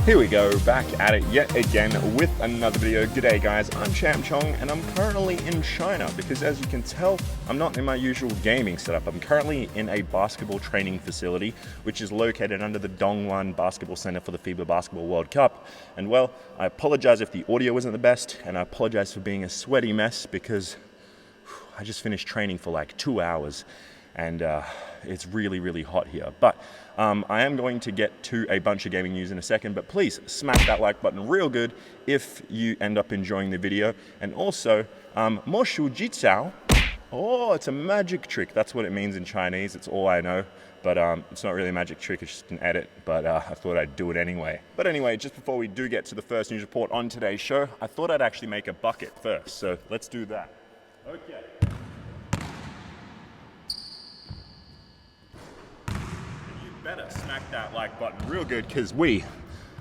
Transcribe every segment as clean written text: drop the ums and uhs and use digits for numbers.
Here we go, back at it yet again with another video. G'day guys, I'm Champ Chong and I'm currently in China because as you can tell, I'm not in my usual gaming setup. I'm currently in a basketball training facility which is located under the Dongguan Basketball Center for the FIBA Basketball World Cup. And well, I apologize if the audio isn't the best and I apologize for being a sweaty mess because I just finished training for like 2 hours and it's really hot here. But I am going to get to a bunch of gaming news in a second, but please smash that like button real good if you end up enjoying the video. And also, mo shu ji cao. Oh, it's a magic trick. That's what it means in Chinese. It's all I know. But it's not really a magic trick, it's just an edit, but I thought I'd do it anyway. But anyway, just before we do get to the first news report on today's show, I thought I'd actually make a bucket first, so let's do that. Okay. Better smack that like button real good because we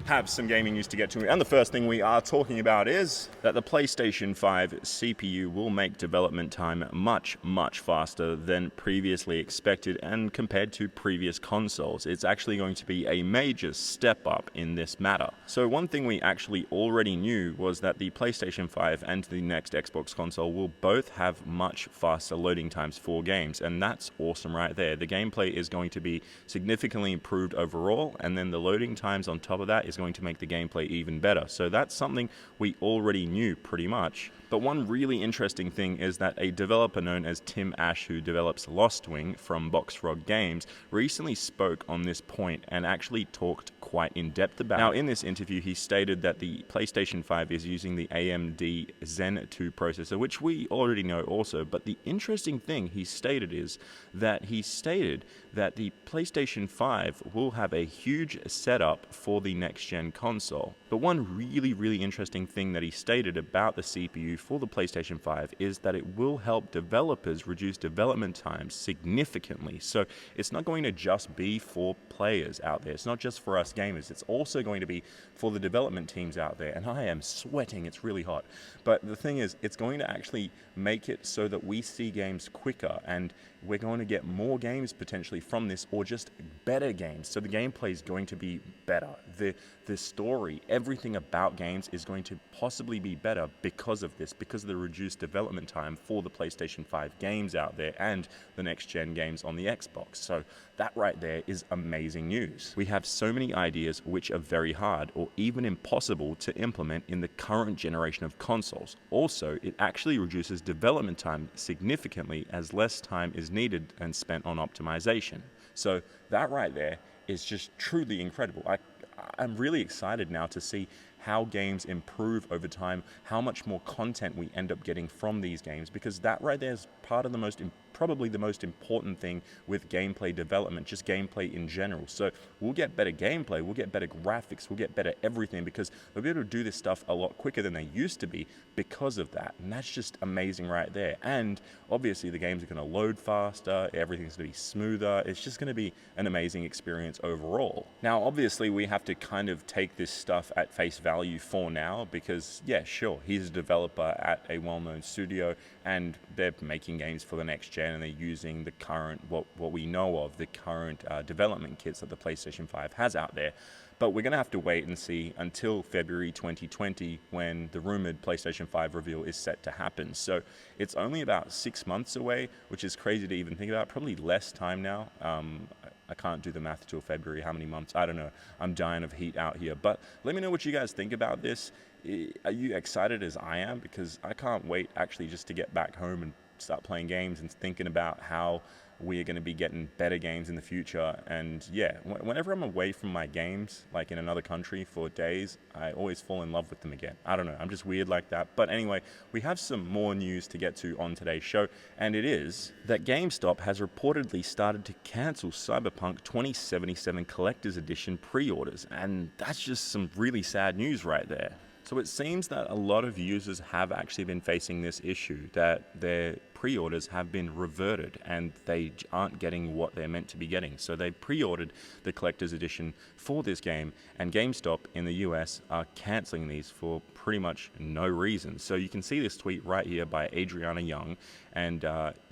have some gaming news to get to. And the first thing we are talking about is that the PlayStation 5 CPU will make development time much faster than previously expected and compared to previous consoles. It's actually going to be a major step up in this matter. So one thing we actually already knew was that the PlayStation 5 and the next Xbox console will both have much faster loading times for games, and that's awesome right there. The gameplay is going to be significantly improved overall, and then the loading times on top of that is going to make the gameplay even better. So that's something we already knew pretty much. But one really interesting thing is that a developer known as Tim Ash, who develops Lost Wing from Boxfrog Games, recently spoke on this point and actually talked quite in depth about it. Now, in this interview, he stated that the PlayStation 5 is using the AMD Zen 2 processor, which we already know also. But the interesting thing he stated is that the PlayStation 5 will have a huge setup for the next-gen console. But one really interesting thing that he stated about the CPU for the PlayStation 5 is that it will help developers reduce development times significantly. So it's not going to just be for players out there. It's not just for us gamers. It's also going to be for the development teams out there. And I am sweating. It's really hot. But the thing is, it's going to actually make it so that we see games quicker and we're going to get more games potentially from this, or just better games. So the gameplay is going to be better. The story, everything about games is going to possibly be better because of this, because of the reduced development time for the PlayStation 5 games out there and the next-gen games on the Xbox. So that right there is amazing news. We have so many ideas which are very hard or even impossible to implement in the current generation of consoles. Also, it actually reduces development time significantly as less time is needed and spent on optimization. So that right there is just truly incredible. I'm really excited now to see how games improve over time, how much more content we end up getting from these games, because that right there is part of probably the most important thing with gameplay development, just gameplay in general. So we'll get better gameplay, we'll get better graphics, we'll get better everything, because we'll be able to do this stuff a lot quicker than they used to be because of that. And that's just amazing right there. And obviously the games are going to load faster, everything's going to be smoother. It's just going to be an amazing experience overall. Now, obviously we have to kind of take this stuff at face value for now, because yeah, sure, he's a developer at a well-known studio and they're making games for the next gen and they're using the current, what we know of, the current development kits that the PlayStation 5 has out there. But we're going to have to wait and see until February 2020 when the rumored PlayStation 5 reveal is set to happen. So it's only about 6 months away, which is crazy to even think about. Probably less time now. I can't do the math till February. How many months? I don't know. I'm dying of heat out here. But let me know what you guys think about this. Are you excited as I am? Because I can't wait actually just to get back home and start playing games and thinking about how we're going to be getting better games in the future. And yeah, whenever I'm away from my games, like in another country for days, I always fall in love with them again. I don't know, I'm just weird like that. But anyway, we have some more news to get to on today's show, and it is that GameStop has reportedly started to cancel Cyberpunk 2077 Collector's Edition pre-orders, and that's just some really sad news right there. So it seems that a lot of users have actually been facing this issue, that their pre-orders have been reverted and they aren't getting what they're meant to be getting. So they pre-ordered the collector's edition for this game, and GameStop in the US are canceling these for pretty much no reason. So you can see this tweet right here by Adriana Young, and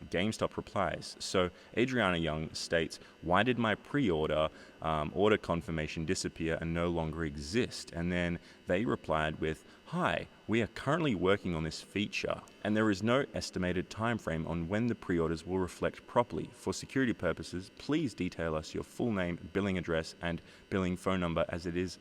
GameStop replies. So Adriana Young states, "Why did my pre-order order confirmation disappear and no longer exist. And then they replied with, "Hi, we are currently working on this feature, and there is no estimated time frame on when the pre-orders will reflect properly. For security purposes, please detail us your full name, billing address, and billing phone number as it is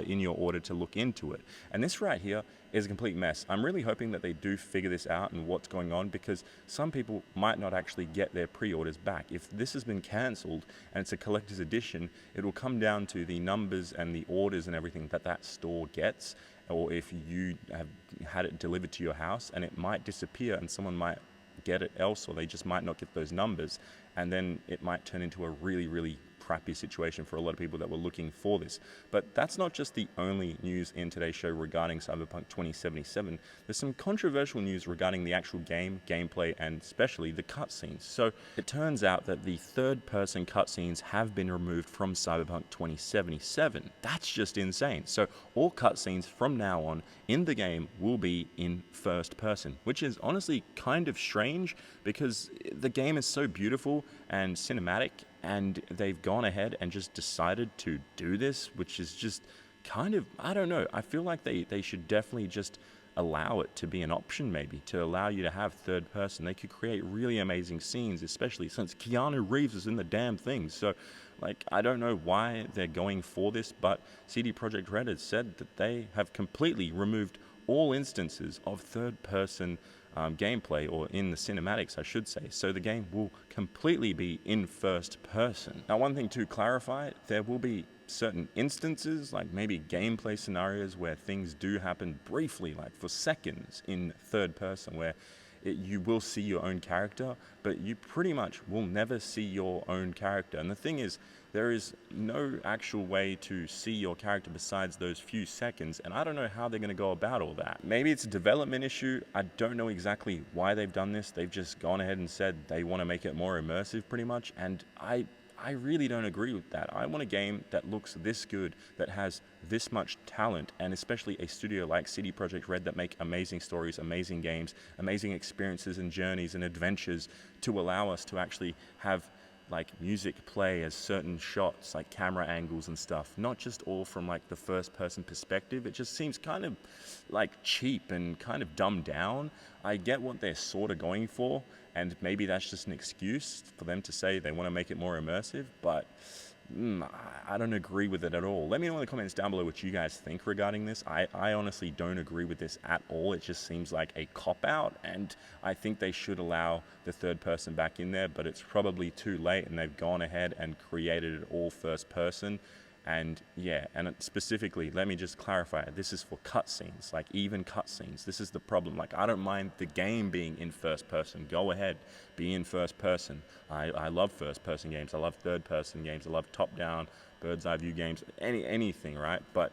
in your order to look into it." And this right here is a complete mess. I'm really hoping that they do figure this out and what's going on, because some people might not actually get their pre-orders back. If this has been cancelled and it's a collector's edition, it will come down to the numbers and the orders and everything that that store gets, or if you have had it delivered to your house, and it might disappear and someone might get it else, or they just might not get those numbers, and then it might turn into a really, really crappy situation for a lot of people that were looking for this. But that's not just the only news in today's show regarding Cyberpunk 2077. There's some controversial news regarding the actual game, gameplay, and especially the cutscenes. So it turns out that the third-person cutscenes have been removed from Cyberpunk 2077. That's just insane. So all cutscenes from now on in the game will be in first person, which is honestly kind of strange because the game is so beautiful and cinematic, and they've gone ahead and just decided to do this, which is just kind of, I don't know, I feel like they should definitely just allow it to be an option, maybe, to allow you to have third person. They could create really amazing scenes, especially since Keanu Reeves is in the damn thing. So, like, I don't know why they're going for this, but CD Projekt Red has said that they have completely removed all instances of third person gameplay, or in the cinematics, I should say. So the game will completely be in first person. Now, one thing to clarify, there will be certain instances, like maybe gameplay scenarios where things do happen briefly, like for seconds in third person, where you will see your own character, but you pretty much will never see your own character. And the thing is, there is no actual way to see your character besides those few seconds, and I don't know how they're going to go about all that. Maybe it's a development issue. I don't know exactly why they've done this. They've just gone ahead and said they want to make it more immersive pretty much, and I really don't agree with that. I want a game that looks this good, that has this much talent, and especially a studio like CD Projekt Red that make amazing stories, amazing games, amazing experiences and journeys and adventures, to allow us to actually have like music play as certain shots, like camera angles and stuff, not just all from like the first person perspective. It just seems kind of like cheap and kind of dumbed down. I get what they're sort of going for, and maybe that's just an excuse for them to say they want to make it more immersive, but I don't agree with it at all. Let me know in the comments down below what you guys think regarding this. I honestly don't agree with this at all. It just seems like a cop-out, and I think they should allow the third person back in there, but it's probably too late, and they've gone ahead and created it all first person. And yeah, and specifically, let me just clarify, this is for cutscenes, like even cutscenes. This is the problem. Like, I don't mind the game being in first person. Go ahead, be in first person. I love first person games. I love third person games. I love top down, bird's eye view games, anything, right? But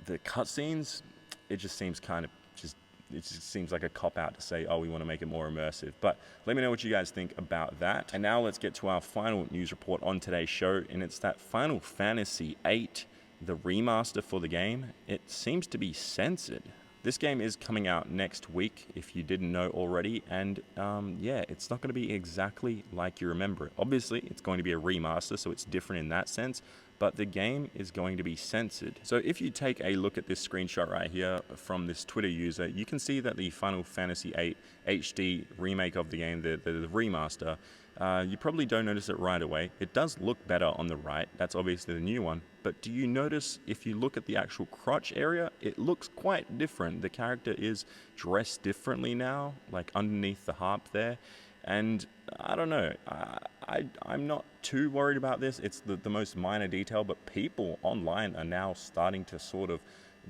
the cutscenes, it just seems kind of it just seems like a cop-out to say, oh, we want to make it more immersive. But let me know what you guys think about that. And now let's get to our final news report on today's show, and it's that Final Fantasy VIII, the remaster for the game, it seems to be censored. This game is coming out next week, if you didn't know already, and yeah, it's not going to be exactly like you remember it. Obviously, it's going to be a remaster, so it's different in that sense, but the game is going to be censored. So if you take a look at this screenshot right here from this Twitter user, you can see that the Final Fantasy VIII HD remake of the game, the remaster, you probably don't notice it right away. It does look better on the right. That's obviously the new one. But do you notice, if you look at the actual crotch area, it looks quite different. The character is dressed differently now, like underneath the harp there. And I don't know, I'm not too worried about this. It's the most minor detail, but people online are now starting to sort of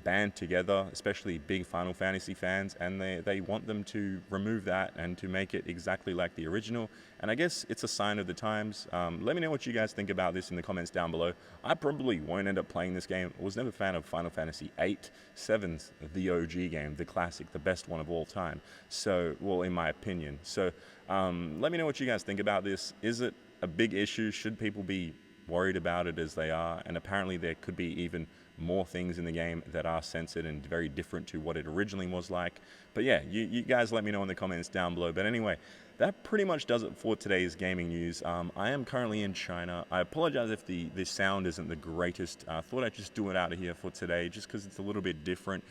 band together, especially big Final Fantasy fans, and they want them to remove that and to make it exactly like the original. And I guess it's a sign of the times. Let me know what you guys think about this in the comments down below. I probably won't end up playing this game. I was never a fan of Final Fantasy VIII. 7's the OG game, the classic, the best one of all time. So, well, in my opinion. So let me know what you guys think about this. Is it a big issue? Should people be worried about it as they are? And apparently there could be even more things in the game that are censored and very different to what it originally was like. But yeah, you guys let me know in the comments down below. But anyway, that pretty much does it for today's gaming news. I am currently in China. I apologize if the sound isn't the greatest. I thought I'd just do it out of here for today, just because it's a little bit different.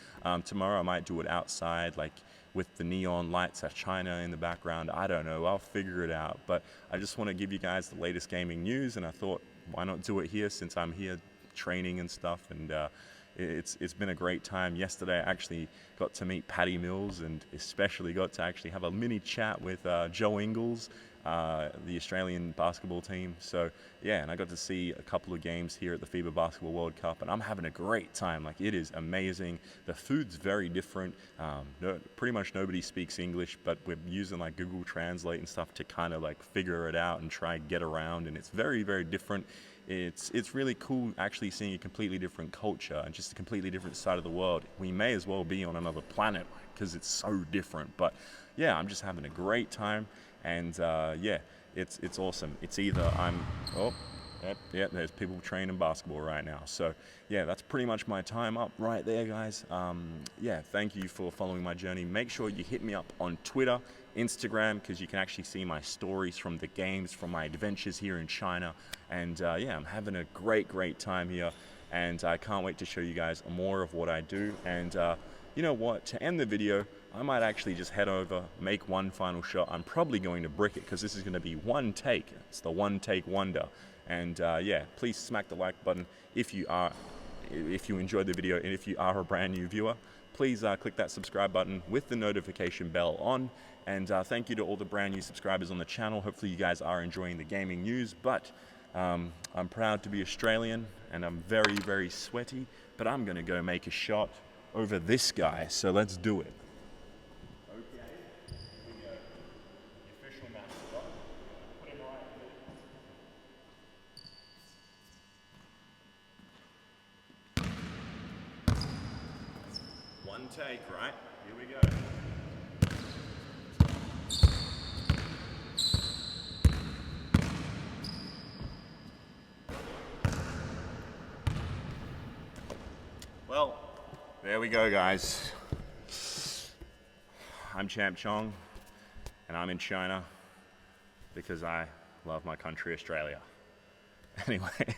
Tomorrow I might do it outside, like with the neon lights of China in the background. I don't know. I'll figure it out. But I just want to give you guys the latest gaming news, and I thought, why not do it here since I'm here training and stuff, and it's been a great time. Yesterday I actually got to meet Patty Mills, and especially got to actually have a mini chat with Joe Ingles, the Australian basketball team. So yeah, and I got to see a couple of games here at the FIBA Basketball World Cup, and I'm having a great time. Like, it is amazing. The food's very different. Pretty much nobody speaks English, but we're using like Google Translate and stuff to kind of like figure it out and try and get around, and it's very, very different. It's really cool actually seeing a completely different culture and just a completely different side of the world. We may as well be on another planet because it's so different. But yeah, I'm just having a great time, and yeah, it's awesome. It's either yep, there's people training basketball right now. So yeah, that's pretty much my time up right there, guys. Yeah, thank you for following my journey. Make sure you hit me up on Twitter, Instagram, because you can actually see my stories from the games, from my adventures here in China. And yeah, I'm having a great time here, and I can't wait to show you guys more of what I do. And you know what, to end the video, I might actually just head over, make one final shot. I'm probably going to brick it because this is going to be one take. It's the one take wonder. And yeah, please smack the like button if you enjoyed the video, and if you are a brand new viewer, please click that subscribe button with the notification bell on. And thank you to all the brand new subscribers on the channel. Hopefully you guys are enjoying the gaming news. But I'm proud to be Australian, and I'm very, very sweaty. But I'm going to go make a shot over this guy. So let's do it. Okay, here we go. The official match spot. Put him right here. One take, right? Here we go. Well, there we go, guys. I'm Champ Chong, and I'm in China because I love my country, Australia. Anyway,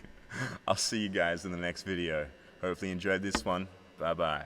I'll see you guys in the next video. Hopefully you enjoyed this one. Bye-bye.